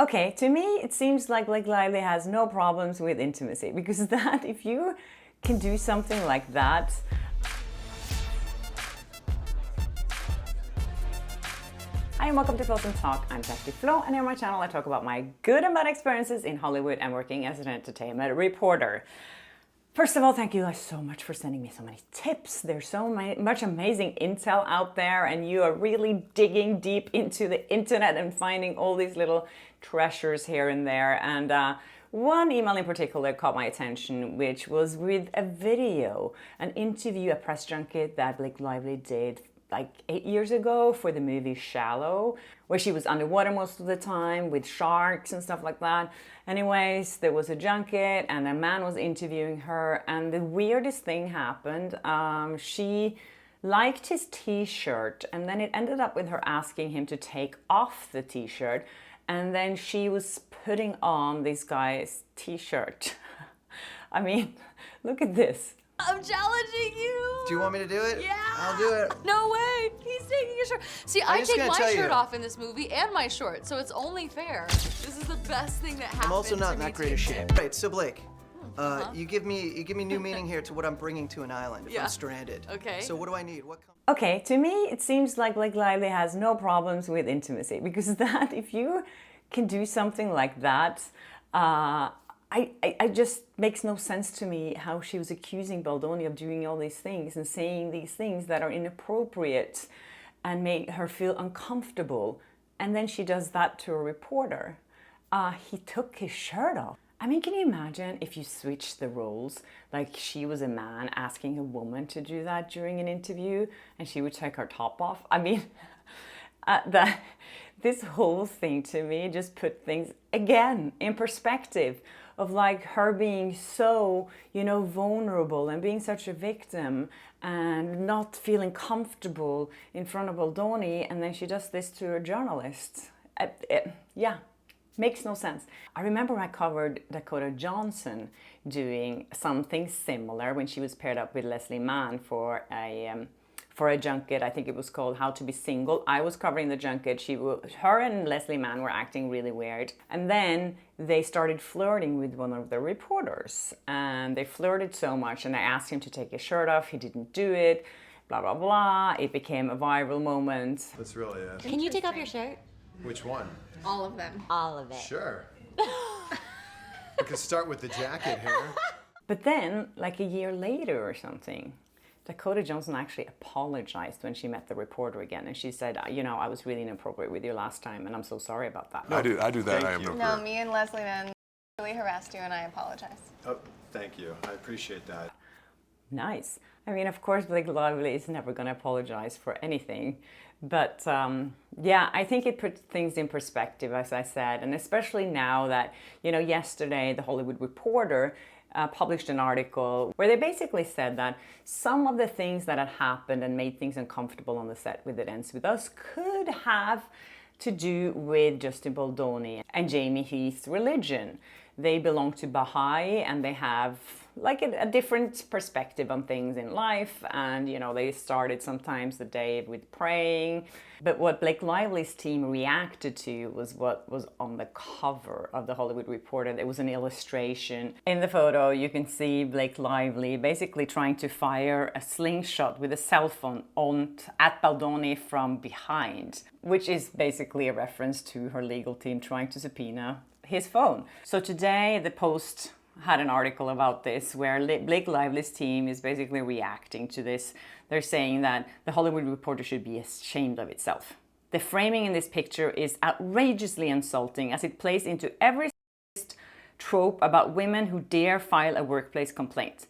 Okay, to me, it seems like Blake Lively has no problems with intimacy because that, if you can do something like that. Hi and welcome to Film Talk. I'm Kjersti Flaa, and here on my channel I talk about my good and bad experiences in Hollywood and working as an entertainment reporter. First of all, thank you guys so much for sending me so many tips. There's so much amazing intel out there, and you are really digging deep into the internet and finding all these little treasures here and there. And one email in particular caught my attention, which was with a video, an interview, a press junket that Blake Lively did like 8 years ago for the movie Shallow, where she was underwater most of the time with sharks and stuff like that. Anyways, there was a junket and a man was interviewing her, and the weirdest thing happened. She liked his t-shirt, and then it ended up with her asking him to take off the t-shirt, and then she was putting on this guy's t-shirt. I mean, look at this. I'm challenging you. Do you want me to do it? Yeah. I'll do it. No way. He's taking his shirt. See, I take my shirt off in this movie and my shorts, so it's only fair. This is the best thing that happened. I'm also not in that great of shape. Right. So Blake, you give me new meaning here to what I'm bringing to an island if I'm stranded. Okay. So what do I need? Okay, to me it seems like Blake Lively has no problems with intimacy because that, if you can do something like that, I just makes no sense to me how she was accusing Baldoni of doing all these things and saying these things that are inappropriate and make her feel uncomfortable. And then she does that to a reporter. He took his shirt off. I mean, can you imagine if you switched the roles? Like she was a man asking a woman to do that during an interview and she would take her top off. I mean, this whole thing to me just put things again in perspective of like her being so, vulnerable and being such a victim and not feeling comfortable in front of Baldoni, and then she does this to a journalist. Yeah, makes no sense. I remember I covered Dakota Johnson doing something similar when she was paired up with Leslie Mann for a junket. I think it was called How to Be Single. I was covering the junket. Her and Leslie Mann were acting really weird. And then they started flirting with one of the reporters. And they flirted so much, and I asked him to take his shirt off. He didn't do it. Blah, blah, blah. It became a viral moment. That's really it. Can you take off your shirt? Which one? All of them. All of it. Sure. We could start with the jacket here. But then, like a year later or something, Dakota Johnson actually apologized when she met the reporter again, and she said, I was really inappropriate with you last time, and I'm so sorry about that. No, I do that. I have No, me and Leslie then really harassed you, and I apologize. Oh, thank you. I appreciate that. Nice. I mean, of course, Blake Lively is never going to apologize for anything. But yeah, I think it puts things in perspective, as I said, and especially now that, yesterday The Hollywood Reporter published an article where they basically said that some of the things that had happened and made things uncomfortable on the set with It Ends With Us could have to do with Justin Baldoni and Jamie Heath's religion. They belong to Baha'i, and they have like a different perspective on things in life, and they started sometimes the day with praying. But what Blake Lively's team reacted to was what was on the cover of The Hollywood Reporter. There was an illustration. In the photo you can see Blake Lively basically trying to fire a slingshot with a cell phone at Baldoni from behind, which is basically a reference to her legal team trying to subpoena his phone. So today the Post had an article about this where Blake Lively's team is basically reacting to this. They're saying that The Hollywood Reporter should be ashamed of itself. The framing in this picture is outrageously insulting, as it plays into every trope about women who dare file a workplace complaint,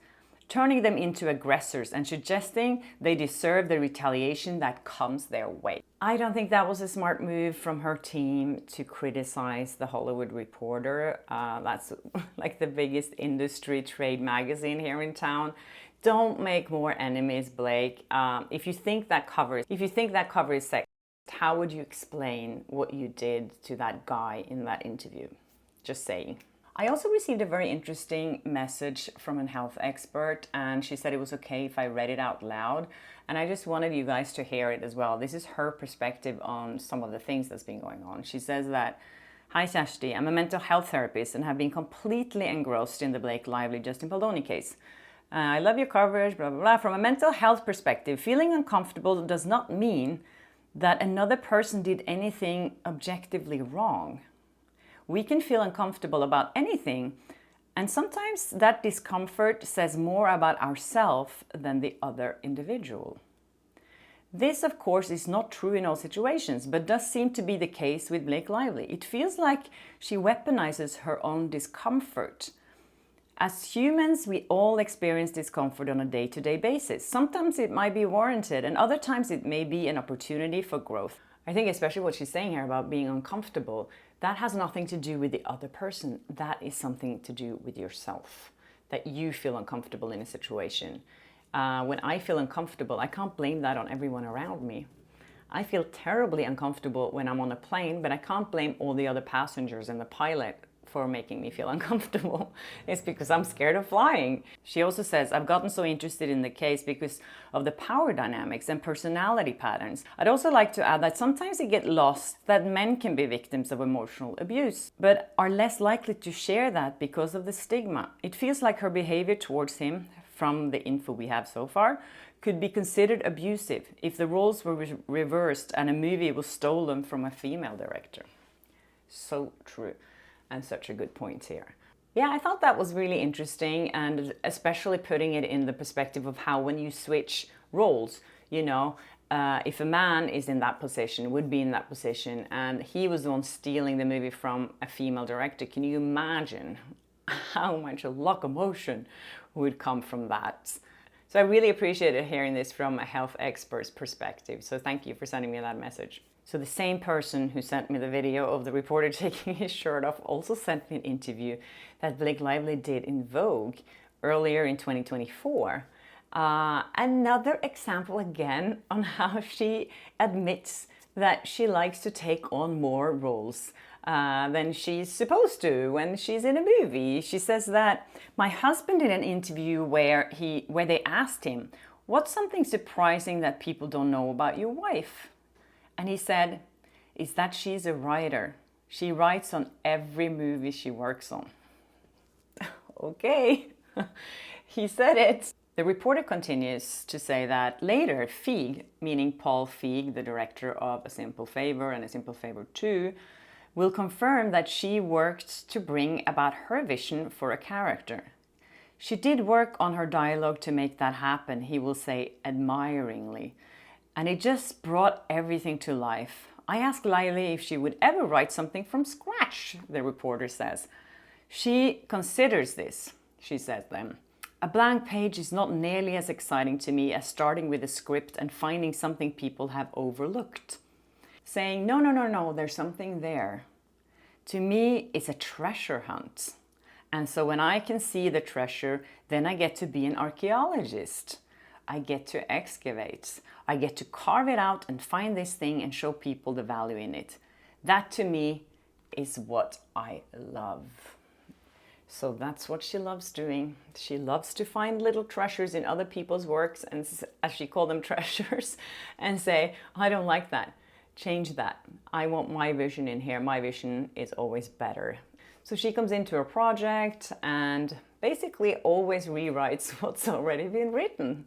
turning them into aggressors and suggesting they deserve the retaliation that comes their way. I don't think that was a smart move from her team to criticize The Hollywood Reporter. That's like the biggest industry trade magazine here in town. Don't make more enemies, Blake. If you think that cover is sexist, how would you explain what you did to that guy in that interview? Just saying. I also received a very interesting message from a health expert, and she said it was okay if I read it out loud. And I just wanted you guys to hear it as well. This is her perspective on some of the things that's been going on. She says that Hi Kjersti, I'm a mental health therapist and have been completely engrossed in the Blake Lively Justin Baldoni case. I love your coverage, blah, blah, blah. From a mental health perspective, feeling uncomfortable does not mean that another person did anything objectively wrong. We can feel uncomfortable about anything, and sometimes that discomfort says more about ourselves than the other individual. This, of course, is not true in all situations, but does seem to be the case with Blake Lively. It feels like she weaponizes her own discomfort. As humans, we all experience discomfort on a day-to-day basis. Sometimes it might be warranted, and other times it may be an opportunity for growth. I think especially what she's saying here about being uncomfortable, that has nothing to do with the other person. That is something to do with yourself, that you feel uncomfortable in a situation. When I feel uncomfortable, I can't blame that on everyone around me. I feel terribly uncomfortable when I'm on a plane, but I can't blame all the other passengers and the pilot for making me feel uncomfortable. It's because I'm scared of flying. She also says, I've gotten so interested in the case because of the power dynamics and personality patterns. I'd also like to add that sometimes it gets lost that men can be victims of emotional abuse, but are less likely to share that because of the stigma. It feels like her behavior towards him, from the info we have so far, could be considered abusive if the roles were reversed and a movie was stolen from a female director. So true, and such a good point here. Yeah, I thought that was really interesting, and especially putting it in the perspective of how when you switch roles, you know, if a man is in that position, would be in that position, and he was the one stealing the movie from a female director, can you imagine how much locomotion would come from that? So I really appreciated hearing this from a health expert's perspective. So thank you for sending me that message. So the same person who sent me the video of the reporter taking his shirt off also sent me an interview that Blake Lively did in Vogue earlier in 2024. Another example again on how she admits that she likes to take on more roles than she's supposed to when she's in a movie. She says that my husband did an interview where they asked him, what's something surprising that people don't know about your wife? And he said, is that she's a writer. She writes on every movie she works on. Okay, he said it. The reporter continues to say that later Feig, meaning Paul Feig, the director of A Simple Favor and A Simple Favor 2, will confirm that she worked to bring about her vision for a character. She did work on her dialogue to make that happen, he will say admiringly. And it just brought everything to life. I asked Lively if she would ever write something from scratch, the reporter says. She considers this, she says then. A blank page is not nearly as exciting to me as starting with a script and finding something people have overlooked. Saying, no, there's something there. To me, it's a treasure hunt. And so when I can see the treasure, then I get to be an archaeologist. I get to excavate. I get to carve it out and find this thing and show people the value in it. That to me is what I love. So that's what she loves doing. She loves to find little treasures in other people's works, and as she called them, treasures, and say, I don't like that. Change that. I want my vision in here. My vision is always better. So she comes into a project and basically always rewrites what's already been written.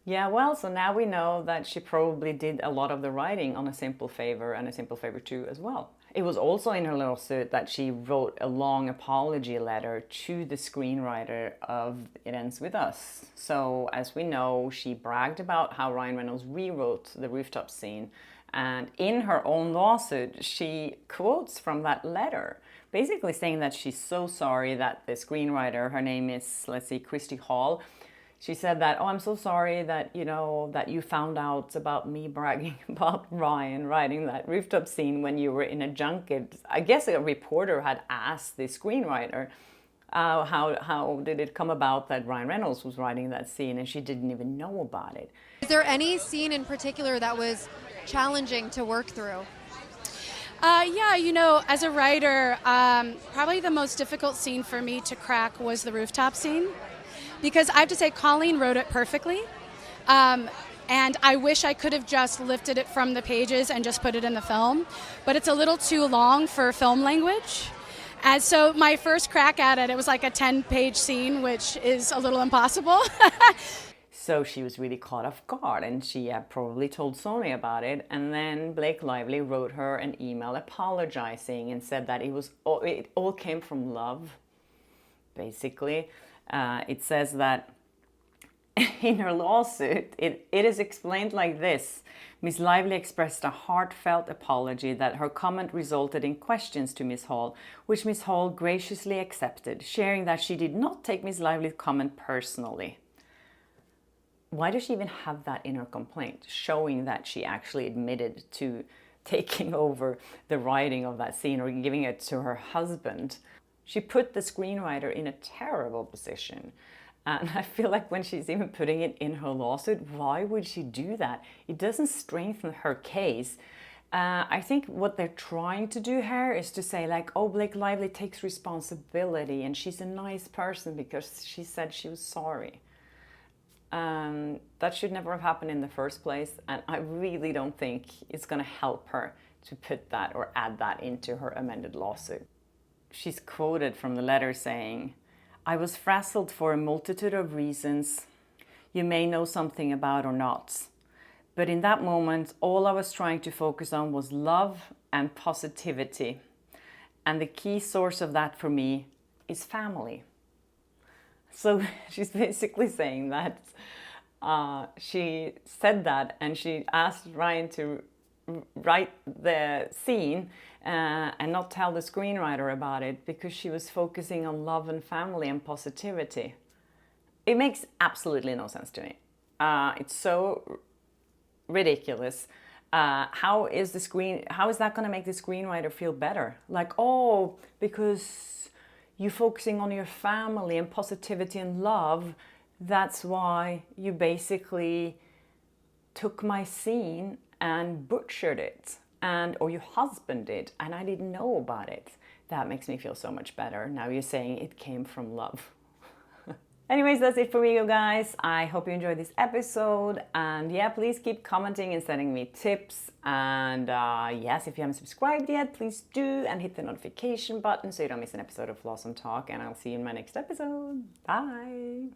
Yeah, well, so now we know that she probably did a lot of the writing on A Simple Favor and A Simple Favor 2 as well. It was also in her lawsuit that she wrote a long apology letter to the screenwriter of It Ends With Us. So, as we know, she bragged about how Ryan Reynolds rewrote the rooftop scene. And in her own lawsuit, she quotes from that letter, basically saying that she's so sorry that the screenwriter, her name is, Kjersti Hall, she said that, I'm so sorry that, that you found out about me bragging about Ryan writing that rooftop scene when you were in a junket. I guess a reporter had asked the screenwriter, how did it come about that Ryan Reynolds was writing that scene, and she didn't even know about it. Is there any scene in particular that was challenging to work through? Yeah, as a writer, probably the most difficult scene for me to crack was the rooftop scene. Because I have to say, Colleen wrote it perfectly. And And I wish I could have just lifted it from the pages and just put it in the film, but it's a little too long for film language. And so my first crack at it, it was like a 10-page scene, which is a little impossible. So she was really caught off guard, and she probably told Sony about it. And then Blake Lively wrote her an email apologizing and said that it all came from love, basically. It says that in her lawsuit, it is explained like this. Ms. Lively expressed a heartfelt apology that her comment resulted in questions to Ms. Hall, which Ms. Hall graciously accepted, sharing that she did not take Ms. Lively's comment personally. Why does she even have that in her complaint, showing that she actually admitted to taking over the writing of that scene or giving it to her husband? She put the screenwriter in a terrible position. And I feel like when she's even putting it in her lawsuit, why would she do that? It doesn't strengthen her case. I think what they're trying to do here is to say like, oh, Blake Lively takes responsibility and she's a nice person because she said she was sorry. That should never have happened in the first place, and I really don't think it's going to help her to put that or add that into her amended lawsuit. She's quoted from the letter saying, "I was frazzled for a multitude of reasons you may know something about or not, but in that moment all I was trying to focus on was love and positivity, and the key source of that for me is family." So she's basically saying that she said that and she asked Ryan to write the scene and not tell the screenwriter about it because she was focusing on love and family and positivity. It makes absolutely no sense to me. It's so ridiculous. How is that going to make the screenwriter feel better? Like, oh, because you're focusing on your family and positivity and love, that's why you basically took my scene and butchered it, or your husband did, and I didn't know about it. That makes me feel so much better. Now you're saying it came from love. Anyways, that's it for me, you guys. I hope you enjoyed this episode. And yeah, please keep commenting and sending me tips. And yes, if you haven't subscribed yet, please do. And hit the notification button so you don't miss an episode of Flawsome Talk. And I'll see you in my next episode. Bye.